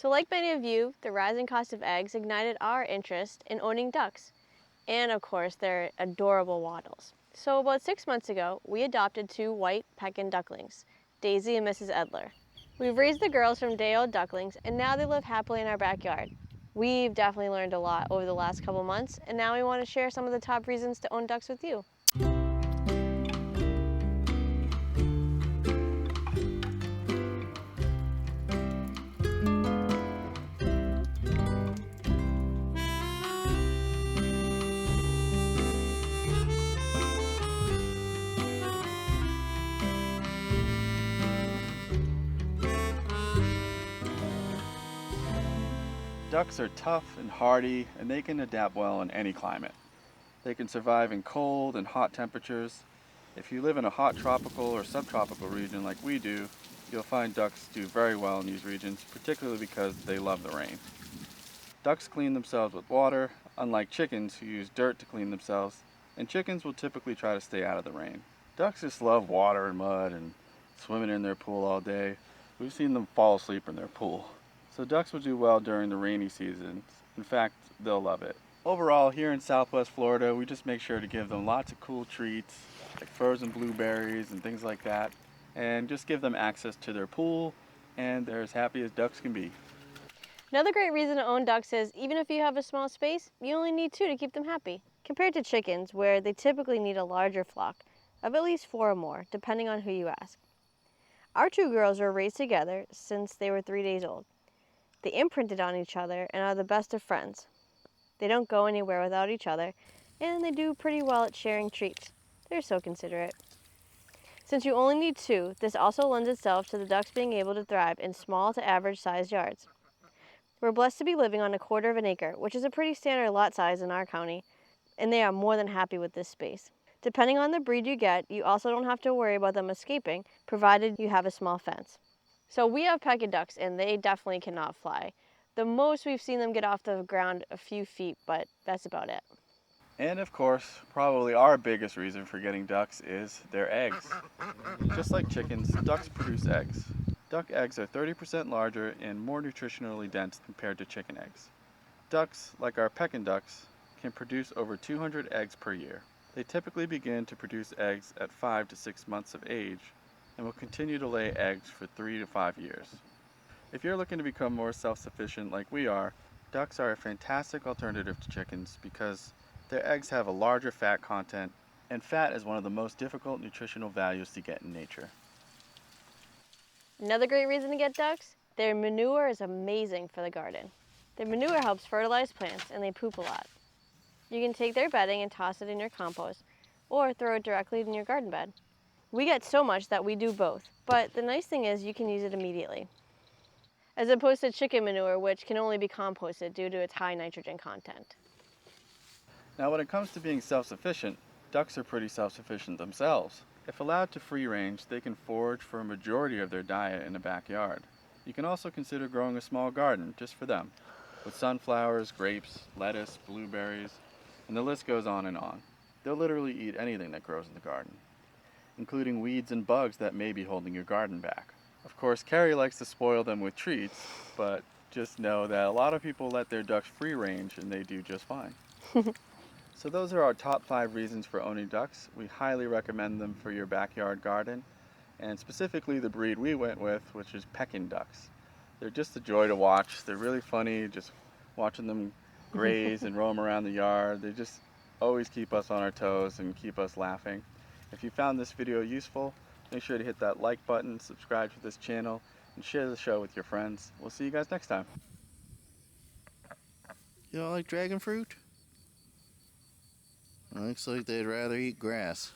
So like many of you, the rising cost of eggs ignited our interest in owning ducks. And of course, their adorable waddles. So about 6 months ago, we adopted two white Pekin ducklings, Daisy and Mrs. Edler. We've raised the girls from day-old ducklings, and now they live happily in our backyard. We've definitely learned a lot over the last couple months, and now we want to share some of the top reasons to own ducks with you. Ducks are tough and hardy, and they can adapt well in any climate. They can survive in cold and hot temperatures. If you live in a hot tropical or subtropical region like we do, you'll find ducks do very well in these regions, particularly because they love the rain. Ducks clean themselves with water, unlike chickens who use dirt to clean themselves, and chickens will typically try to stay out of the rain. Ducks just love water and mud and swimming in their pool all day. We've seen them fall asleep in their pool. So ducks will do well during the rainy seasons. In fact, they'll love it. Overall, here in Southwest Florida, we just make sure to give them lots of cool treats, like frozen blueberries and things like that, and just give them access to their pool, and they're as happy as ducks can be. Another great reason to own ducks is, even if you have a small space, you only need two to keep them happy. Compared to chickens, where they typically need a larger flock, of at least 4 or more, depending on who you ask. Our two girls were raised together since they were 3 days old. They imprinted on each other and are the best of friends. They don't go anywhere without each other, and they do pretty well at sharing treats. They're so considerate. Since you only need two, this also lends itself to the ducks being able to thrive in small to average sized yards. We're blessed to be living on 1/4 of an acre, which is a pretty standard lot size in our county, and they are more than happy with this space. Depending on the breed you get, you also don't have to worry about them escaping, provided you have a small fence. So we have Pekin ducks, and they definitely cannot fly. The most we've seen them get off the ground a few feet, but that's about it. And of course, probably our biggest reason for getting ducks is their eggs. Just like chickens, ducks produce eggs. Duck eggs are 30% larger and more nutritionally dense compared to chicken eggs. Ducks, like our Pekin ducks, can produce over 200 eggs per year. They typically begin to produce eggs at 5 to 6 months of age and will continue to lay eggs for 3 to 5 years. If you're looking to become more self-sufficient like we are, ducks are a fantastic alternative to chickens because their eggs have a larger fat content, and fat is one of the most difficult nutritional values to get in nature. Another great reason to get ducks? Their manure is amazing for the garden. Their manure helps fertilize plants, and they poop a lot. You can take their bedding and toss it in your compost, or throw it directly in your garden bed. We get so much that we do both, but the nice thing is you can use it immediately, as opposed to chicken manure, which can only be composted due to its high nitrogen content. Now, when it comes to being self-sufficient, ducks are pretty self-sufficient themselves. If allowed to free range, they can forage for a majority of their diet in the backyard. You can also consider growing a small garden just for them, with sunflowers, grapes, lettuce, blueberries, and the list goes on and on. They'll literally eat anything that grows in the garden, including weeds and bugs that may be holding your garden back. Of course, Carrie likes to spoil them with treats, but just know that a lot of people let their ducks free range and they do just fine. So those are our top 5 reasons for owning ducks. We highly recommend them for your backyard garden, and specifically the breed we went with, which is Pekin ducks. They're just a joy to watch. They're really funny, just watching them graze and roam around the yard. They just always keep us on our toes and keep us laughing. If you found this video useful, make sure to hit that like button, subscribe to this channel, and share the show with your friends. We'll see you guys next time. You don't like dragon fruit? Looks like they'd rather eat grass.